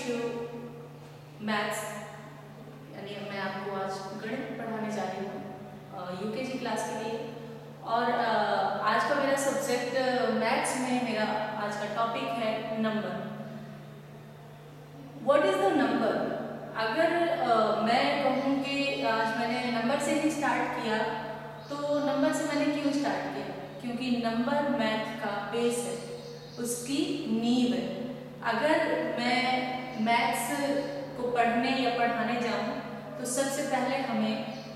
To maths, यानी मैं आपको आज गणित पढ़ाने जा रही हूँ यूकेजी क्लास के लिए। और आज का मेरा सब्जेक्ट मैथ्स में मेरा आज का टॉपिक है number. What is the number? अगर मैं कहूँ कि आज मैंने नंबर से ही स्टार्ट किया, तो नंबर से मैंने क्यों स्टार्ट किया? क्योंकि नंबर मैथ का बेस है, उसकी नींव है। अगर मैं मैथ्स को पढ़ने या पढ़ाने जाऊँ तो सबसे पहले हमें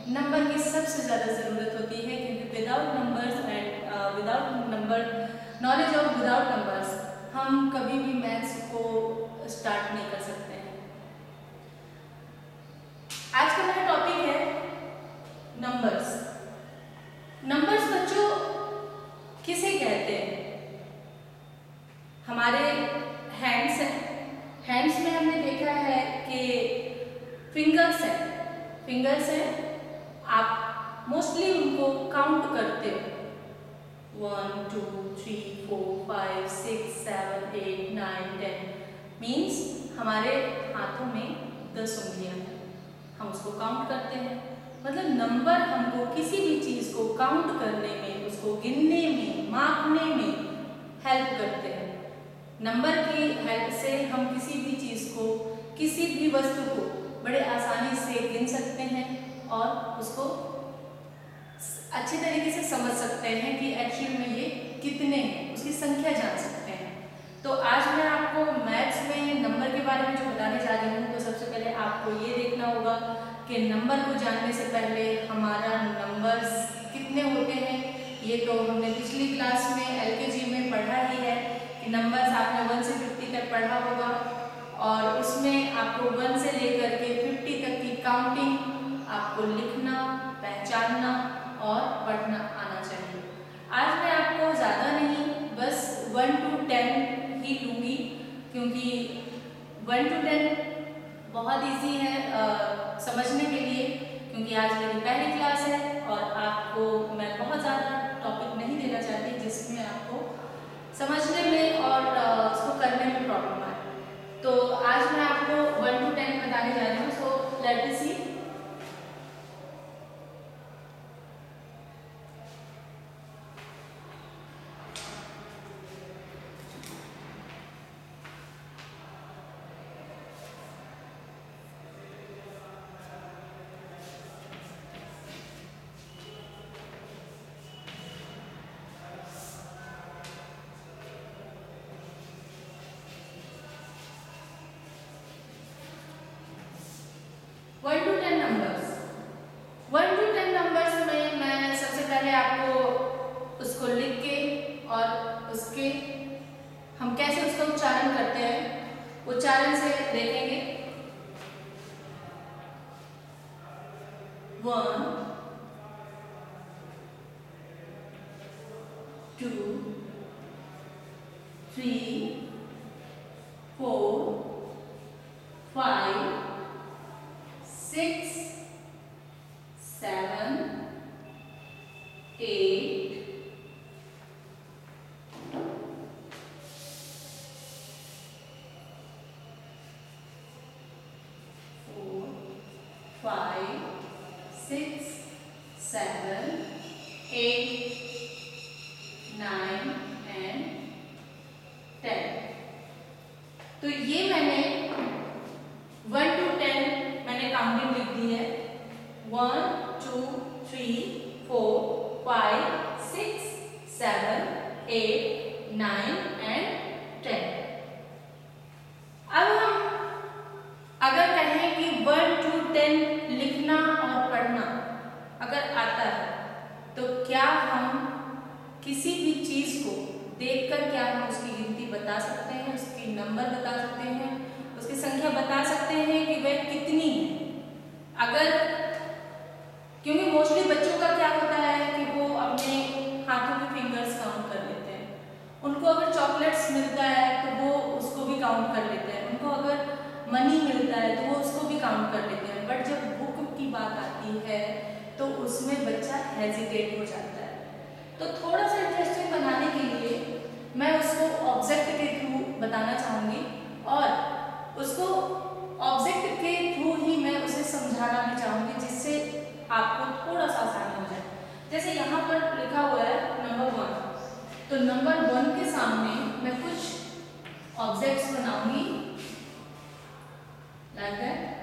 नंबर की सबसे ज़्यादा ज़रूरत होती है, क्योंकि without numbers and without number knowledge of without numbers हम कभी भी मैथ्स को स्टार्ट नहीं कर सकते हैं। आज का मेरा टॉपिक है नंबर्स। नंबर्स बच्चों किसे कहते हैं? हमारे हैंड्स हैं, हैंड्स में हमने देखा है कि फिंगर्स हैं, आप मोस्टली उनको काउंट करते हो, 1 2 3 4 5 6 7 8 9 10 मीन्स हमारे हाथों में 10 उंगलियां हैं, हम उसको काउंट करते हैं। मतलब नंबर हमको किसी भी चीज़ को काउंट करने में, उसको गिनने में, मापने में हेल्प करते हैं। नंबर की हेल्प से हम किसी भी चीज़ को, किसी भी वस्तु को बड़े आसानी से गिन सकते हैं और उसको अच्छे तरीके से समझ सकते हैं कि एक्चुअल में ये कितने हैं, उसकी संख्या जान सकते हैं। तो आज मैं आपको मैथ्स में नंबर के बारे में जो बताने जा रही हूँ, तो सबसे पहले आपको ये देखना होगा कि नंबर को जानने से पहले हमारा नंबर्स कितने होते हैं। ये तो हमने पिछली क्लास में एलकेजी में पढ़ा ही है कि नंबर्स आपने 1 से 50 तक पढ़ा होगा, और उसमें आपको 1 से लेकर के 50 तक की काउंटिंग आपको लिखना, पहचानना और पढ़ना आना चाहिए। आज मैं आपको ज़्यादा नहीं, बस 1 to 10 ही लूँगी, क्योंकि 1 to 10 बहुत इजी है समझने के लिए, क्योंकि आज मेरी पहली क्लास है और आपको मैं बहुत ज़्यादा टॉपिक नहीं देना चाहती जिसमें आपको समझने में और उसको करने में प्रॉब्लम आए। तो आज मैं आपको 1 to 10 बताने जा रही हूँ। सो लेट मी सी। उसको लिख के और उसके हम कैसे उसका उच्चारण करते हैं, उच्चारण से देखेंगे। 1 2 3 4 5 6 7 8 5 6 7 8 9 and 10। तो ये मैंने 1 to 10 मैंने काउंटिंग लिख दी है। 1 2 3 4 5 6 7 8 9 and 10। अब हम अगर कहें कि 1 to 10 लिखना और पढ़ना अगर आता है, तो क्या हम किसी भी चीज़ को देखकर क्या हम उसकी गिनती बता सकते हैं, उसकी नंबर बता सकते हैं, उसकी संख्या बता सकते हैं कि वह कितनी है? अगर, क्योंकि मोस्टली बच्चों का क्या होता है कि वो अपने हाथों के फिंगर्स काउंट कर लेते हैं। उनको अगर चॉकलेट्स मिलता है तो वो उसको भी काउंट कर लेते हैं, उनको अगर मनी मिलता है तो वो उसको भी काउंट कर लेते हैं। बट जब बुक की बात आती है तो उसमें बच्चा हेजिटेट हो जाता है। तो थोड़ा सा इंटरेस्टिंग बनाने के लिए मैं उसको ऑब्जेक्ट के थ्रू बताना चाहूँगी, और उसको ऑब्जेक्ट के थ्रू ही मैं उसे समझाना भी चाहूँगी, जिससे आपको थोड़ा सा आसानी हो जाए। जैसे यहाँ पर लिखा हुआ है नंबर 1, तो नंबर 1 के सामने मैं कुछ ऑब्जेक्ट्स बनाऊंगी लाइक दैट।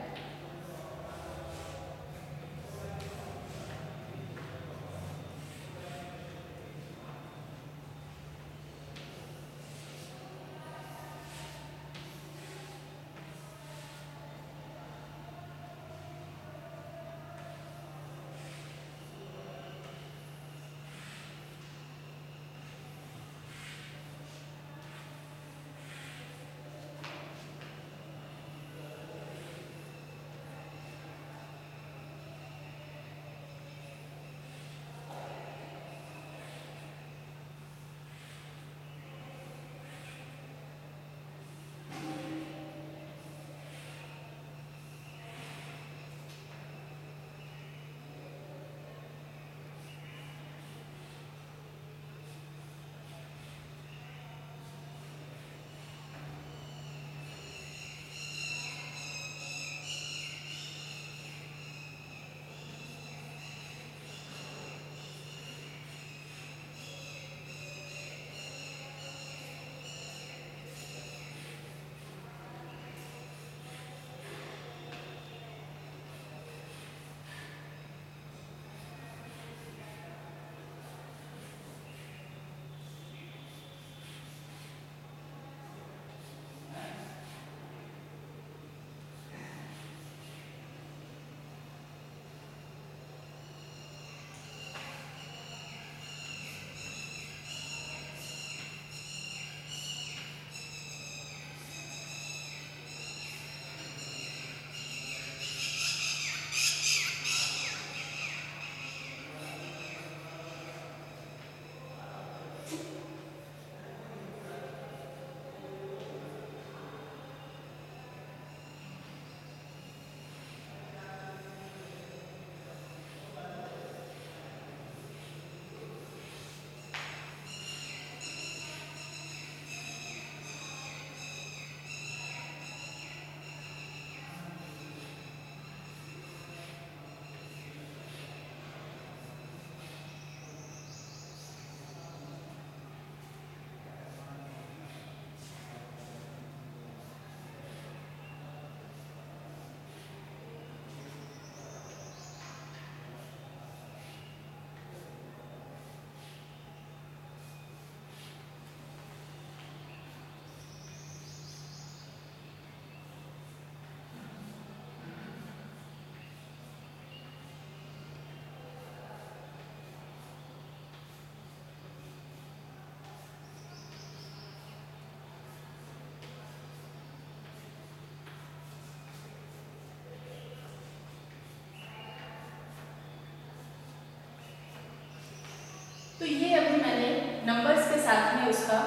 तो ये अभी मैंने नंबर्स के साथ में उसका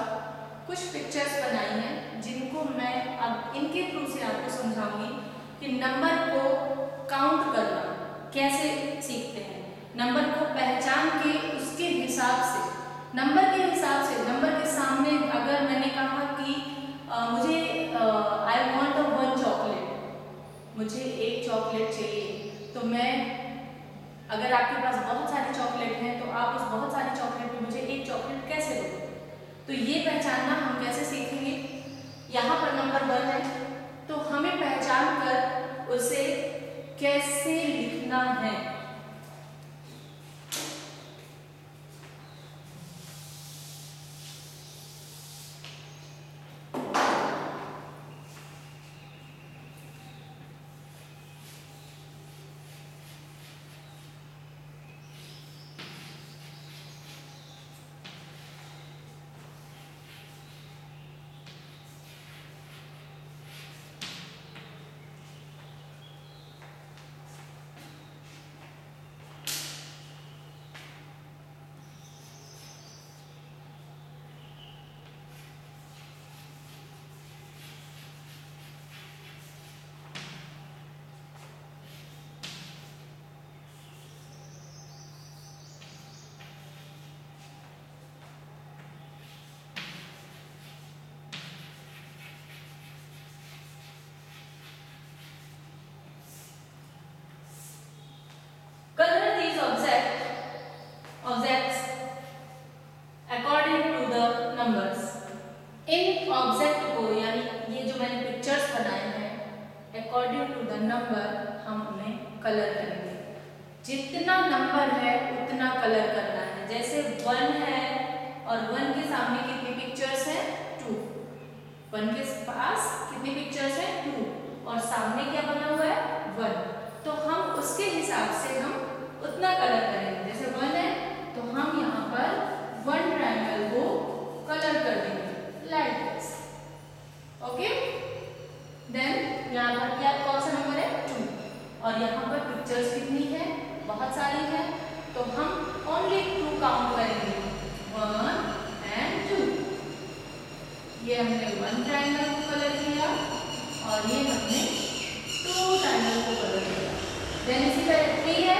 कुछ पिक्चर्स बनाई हैं, जिनको मैं अब इनके थ्रू से आपको समझाऊंगी कि नंबर को काउंट करना कैसे सीखते हैं, नंबर को पहचान के उसके हिसाब से, नंबर के हिसाब से, नंबर के सामने अगर मैंने कहा कि मुझे आई वॉन्ट अ 1 चॉकलेट, मुझे 1 चॉकलेट चाहिए, तो मैं, अगर आपके पास बहुत सारी चॉकलेट हैं तो आप उस बहुत सारी चॉकलेट में मुझे 1 चॉकलेट कैसे दोगे? तो ये पहचानना हम कैसे सीखेंगे? यहाँ पर नंबर 1 है, तो हमें पहचान कर उसे कैसे लिखना है। उतना कलर करना है। जैसे 1 है और 1 के सामने कितनी पिक्चर्स हैं? 2। 1 के पास कितनी पिक्चर्स हैं? 2 और सामने क्या बना हुआ है? 1। तो हम उसके हिसाब से हम उतना कलर करेंगे। जैसे 1 है तो हम यहाँ पर 1 ट्रायंगल को कलर कर देंगे लाइक दिस। ओके, देन यहाँ पर क्या कौन सा नंबर है? 2 और यहाँ पर पिक्चर्स कितनी है? बहुत सारी है, तो हम ओनली 2 काउंट करेंगे, 1 and 2। ये हमने 1 ट्रायंगल को कलर किया और ये हमने 2 ट्रायंगल को कलर किया। देन इसी तरह 3 है,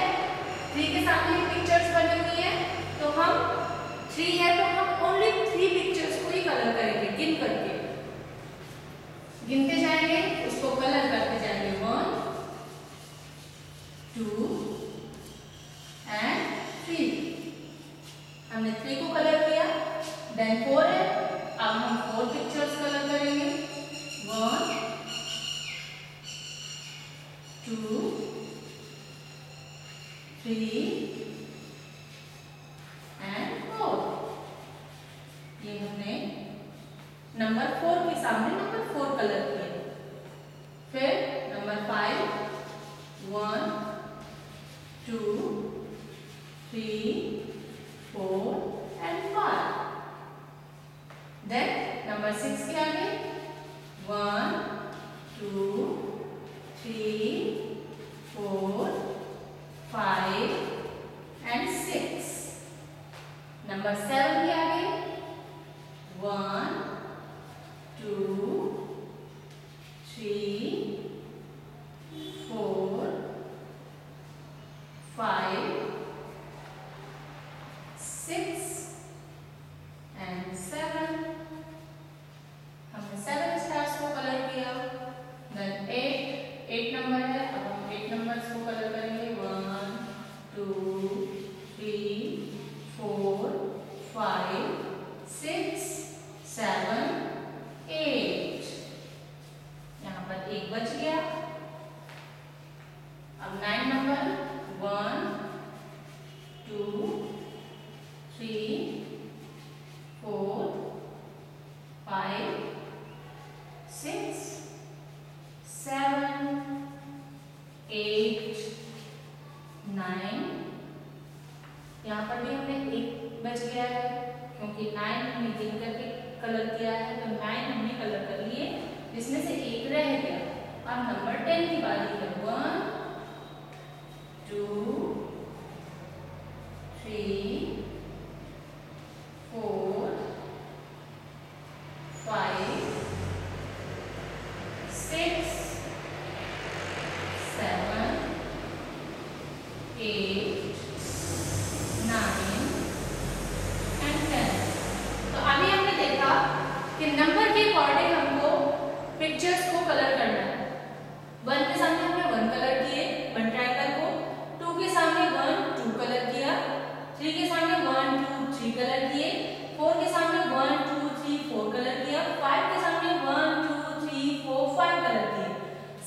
3 के सामने पिक्चर्स बनी हुई है, तो हम 3 है तो हम ओनली 3 पिक्चर्स को ही कलर करेंगे, गिन करके गिनते जाएंगे, उसको कलर करते जाएंगे, 1 2 and 3। हमने 3 को कलर किया। देन 4 है, अब हम 4 पिक्चर्स कलर करेंगे, 1 2 3 and 4। ये हमने नंबर 4 के सामने नंबर 4 कलर किए। फिर नंबर 5, 1 2 3 4 and 5। देन नंबर 6 के आगे 1 2 3 4 5 and 6। नंबर 7 के आगे 1 2 3 4 5 6 and 7। हमने 7 स्टार्स को कलर किया। देन 8 नंबर है, अब हम 8 नंबर्स को कलर करेंगे, 1 2 3 4 5 6 7 8। यहाँ पर 1 बच गया। अब 9 नंबर, 1 2 3 4 5 6 7 8 9। यहाँ पर भी हमने 1 बच गया है, क्योंकि 9 हमने गिन करके कलर किया है, तो 9 हमने कलर कर लिए, जिसमें से 1 रह गया। अब नंबर 10 की बारी है, 1 2 3 4 5 6 7 8 9 and 10। तो अभी हमने देखा कि नंबर के अकॉर्डिंग हमको पिक्चर्स को कलर करना है। 1 के सामने हमने 1 कलर किए, 1 ट्रायंगल को। 2 के सामने 1 2 कलर किया। 3 के सामने 1 2 3 कलर किए। 4 के सामने 1 2 3 4 कलर किया। 5 के सामने 1 2 3 4 5 कलर किए।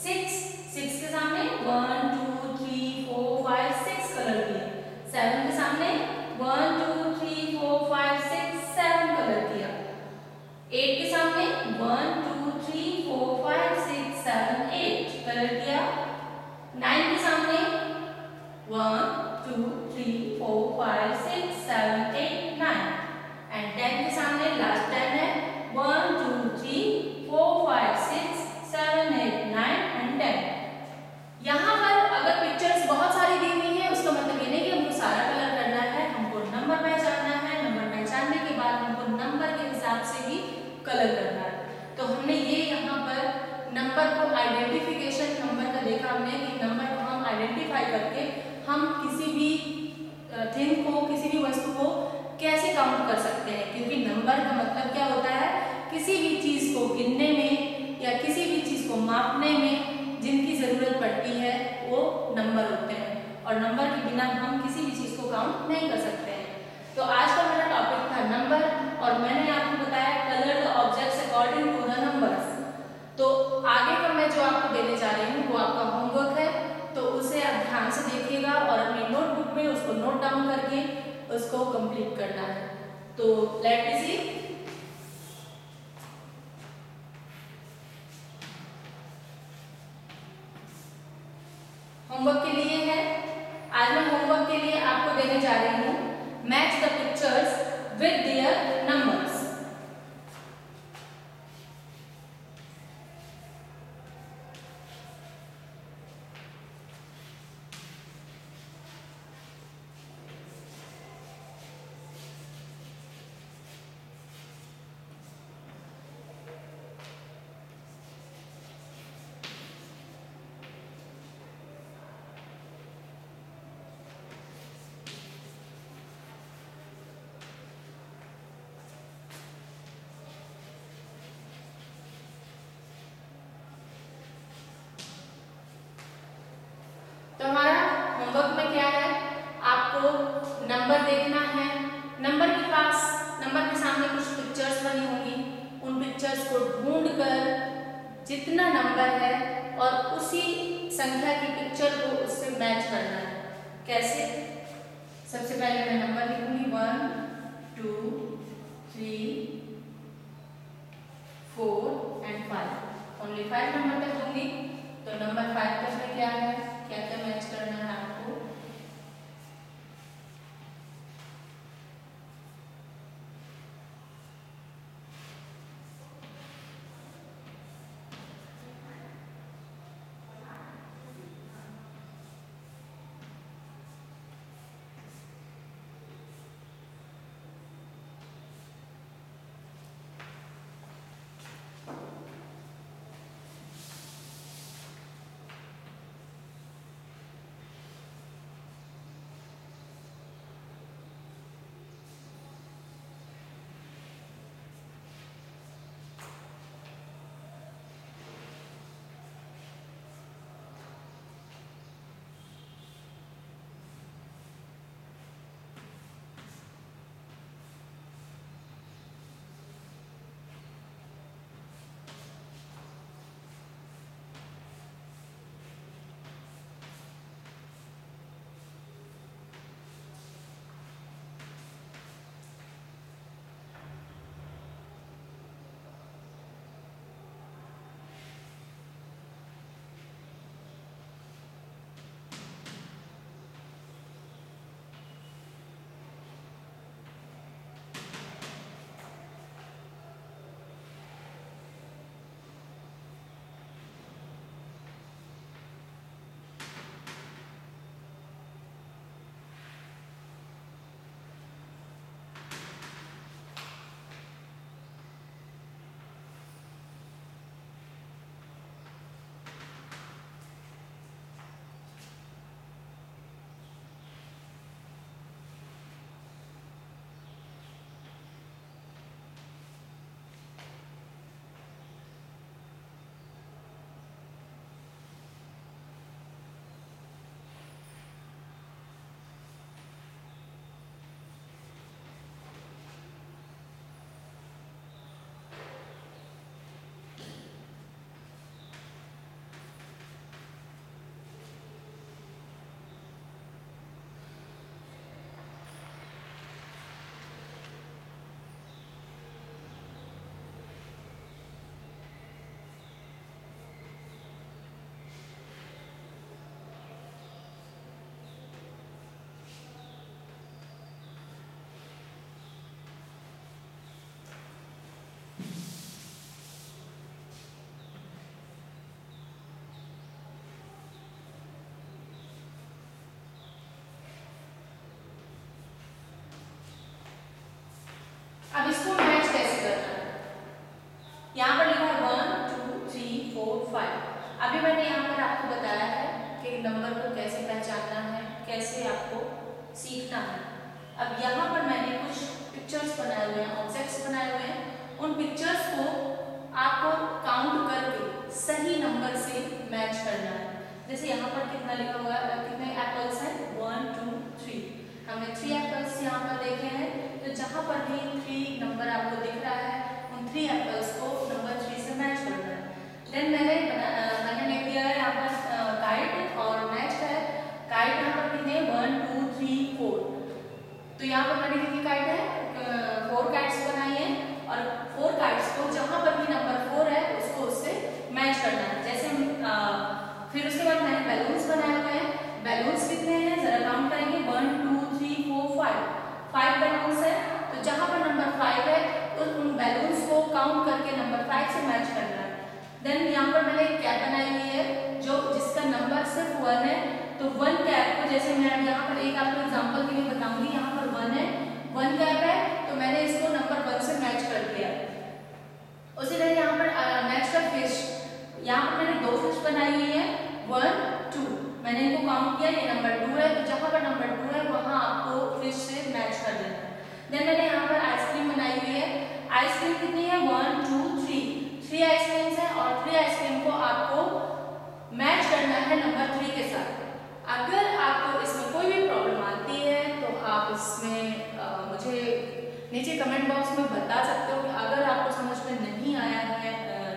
6 के सामने 1 2 3 4 5 6 कलर किए। 7 के सामने 1 2 3 4 5 6 7 कलर किया। 8 के सामने 1 2 3 4 5 6 7 8 कलर किया। 9 के सामने 1 2 3 4 5 6 7 8 9 एंड 10 के सामने लास्ट 10 है, 1 2 3 4 5 6 7 8 9 एंड 10। यहाँ पर अगर पिक्चर्स बहुत सारी दी हुई है, उसका मतलब ये नहीं कि हमको सारा कलर करना है, हमको नंबर पहचानना है। नंबर पहचानने के बाद हमको नंबर के हिसाब से ही कलर करना है। तो हमने ये यहाँ पर नंबर को आइडेंटिफिकेशन नंबर का देखा हमने कि नंबर को हम आइडेंटिफाई करके हम किसी भी थिंग को, किसी भी वस्तु को कैसे काउंट कर सकते हैं। क्योंकि नंबर का मतलब क्या होता है, किसी भी चीज को गिनने में या किसी भी चीज को मापने में जिनकी जरूरत पड़ती है वो नंबर होते हैं, और नंबर के बिना हम किसी भी चीज को काउंट नहीं कर सकते हैं। तो आज का मेरा टॉपिक था नंबर, और मैंने आपको बताया colour the objects according to the numbers. तो आगे का मैं जो आपको देने जा रही हूँ वो आपका होमवर्क है, तो उसे आप ध्यान से देखिएगा और अपनी नोटबुक में उसको नोट डाउन करके उसको कंप्लीट करना है। तो लेट मी सी। होमवर्क के लिए है, आज मैं होमवर्क के लिए आपको देने जा रही हूँ match the pictures with their numbers. तो हमारा होमवर्क में क्या है, आपको नंबर देखना है। नंबर के सामने कुछ पिक्चर्स बनी होंगी, उन पिक्चर्स को ढूंढकर जितना नंबर है और उसी संख्या की पिक्चर को उससे मैच करना है। कैसे? सबसे पहले मैं नंबर लिखूंगी 1 2 3 4 एंड 5। ओनली 5 नंबर तक दूंगी। तो नंबर 5 तक में क्या है, क्या क्या मैच करना है आपको। अब इसको मैच कैसे करना है, यहाँ पर लिखा है 1 2 3 4 5। अभी मैंने यहाँ पर आपको बताया है कि नंबर को कैसे पहचानना है, कैसे आपको सीखना है। अब यहाँ पर मैंने कुछ पिक्चर्स बनाए हुए हैं, ऑब्जेक्ट्स बनाए हुए हैं। उन पिक्चर्स को आपको काउंट करके सही नंबर से मैच करना है। जैसे यहाँ पर कितना लिखा हुआ है, कितने एप्पल्स हैं, 1 2 3। हमने 3 एप्पल्स यहाँ पर देखे हैं। तो जहाँ पर भी 3 नंबर आपको दिख रहा है, उन 3 एप्पल्स को नंबर 3 से मैच करना है। देन मैंने लिख दिया है यहाँ पर काइट और मैच है। काइट यहाँ पर कितने 1 2 3 4। तो यहाँ पर मैंने कितनी काइट है, 4 काइट्स बनाई है, और 4 काइट्स को जहाँ पर भी नंबर 4 है उसको उससे मैच करना है। जैसे हम फिर उसके बाद मैंने बैलून्स बनाए हुए हैं। बैलून्स कितने हैं जरा काउंट करेंगे, 1 2 3 4 5 बैलून्स है। तो जहाँ पर नंबर 5 है तो उन बैलून्स को काउंट करके नंबर 5 से मैच करना है। देन यहाँ पर मैंने एक कैप बनाई हुई है जो जिसका नंबर सिर्फ 1 है। तो 1 कैप को जैसे मैं यहाँ पर एक आपको एग्जांपल के लिए बताऊंगी, यहाँ पर 1 है, 1 कैप है तो मैंने इसको नंबर 1 से मैच कर दिया। उसी तरह यहाँ पर नेक्स्ट है फिश। यहाँ पर मैंने 2 फिश बनाई हुई है, 1 2, मैंने इनको काउंट किया, ये नंबर 2 है, तो जहाँ पर नंबर 2 है वहाँ आपको फिश से मैच कर देना है। देन मैंने यहाँ पर आइसक्रीम बनाई हुई है। आइसक्रीम कितनी है, 1 2 3 आइसक्रीम्स है, और 3 आइसक्रीम को आपको मैच करना है नंबर 3 के साथ। अगर आपको इसमें कोई भी प्रॉब्लम आती है तो आप इसमें मुझे नीचे कमेंट बॉक्स में बता सकते हो कि अगर आपको समझ में नहीं आया है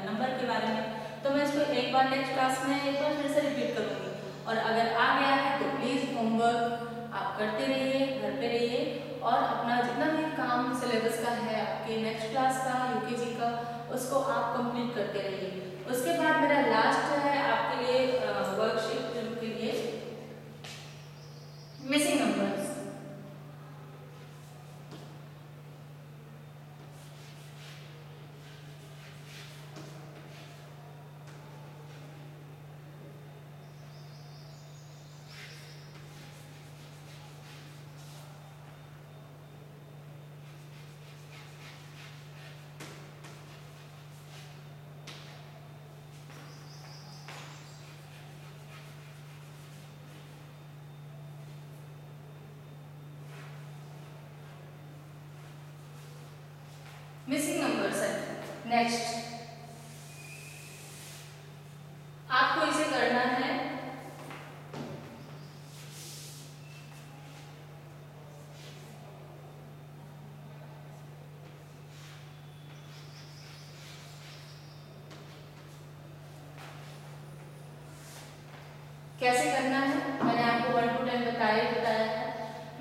नंबर के बारे में, तो मैं इसको एक बार नेक्स्ट क्लास में एक बार फिर से रिपीट करूँगी। और अगर आ गया है तो प्लीज़ होमवर्क आप करते रहिए, घर पे रहिए, और अपना जितना भी काम सिलेबस का है आपके नेक्स्ट क्लास का, यूकेजी का, उसको आप कंप्लीट करते रहिए। उसके बाद मेरा लास्ट है आपके लिए वर्कशीट के लिए मिसिंग नंबर्स। मिसिंग नंबर्स है। नेक्स्ट आपको इसे करना है कैसे करना है, मैंने आपको 1 to 10 बताया है।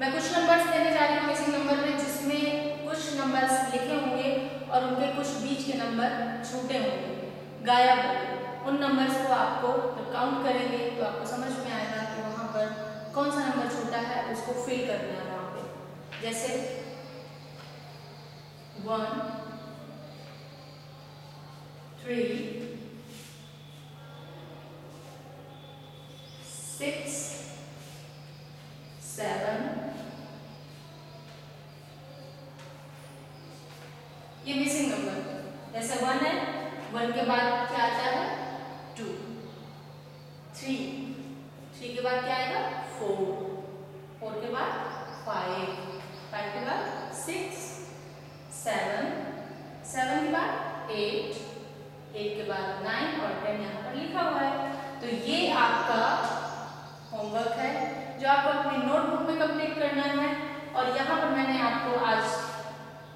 मैं कुछ नंबर्स देने जा रही हूँ मिसिंग नंबर में, जिसमें कुछ नंबर्स लिखे होंगे और उनके कुछ बीच के नंबर छूटे होंगे, गायब होंगे। उन नंबर्स को आपको जब काउंट करेंगे तो आपको समझ में आएगा कि वहाँ पर कौन सा नंबर छूटा है, उसको फिल करना है वहाँ पे। जैसे 1 3 6 7, ये मिसिंग नंबर। जैसे 1 है, 1 के बाद क्या आता है 2, 3 के बाद क्या आएगा 4 के बाद 5 के बाद 6 7 के बाद 8 के बाद 9 और 10 यहाँ पर लिखा हुआ है। तो ये आपका होमवर्क है जो आपको अपनी नोटबुक में कंप्लीट करना है। और यहाँ पर मैंने आपको आज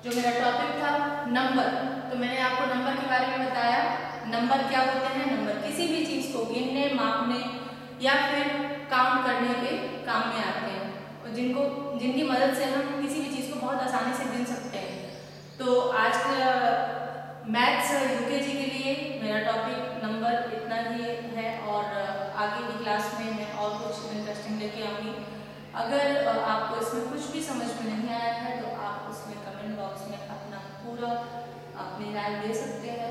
जो मेरा टॉपिक था नंबर, तो मैंने आपको नंबर के बारे में बताया। नंबर क्या होते हैं, नंबर किसी भी चीज़ को गिनने, मापने या फिर काउंट करने के काम में आते हैं, और जिनकी मदद से हम किसी भी चीज़ को बहुत आसानी से गिन सकते हैं। तो आज का मैथ्स यूकेजी के लिए मेरा टॉपिक नंबर इतना ही है, और आगे की क्लास में मैं और कुछ इंटरेस्टिंग लेके आऊँगी। अगर आपको इसमें कुछ भी समझ में नहीं आया है तो आप उसमें कमेंट बॉक्स में अपना पूरा अपनी राय दे सकते हैं।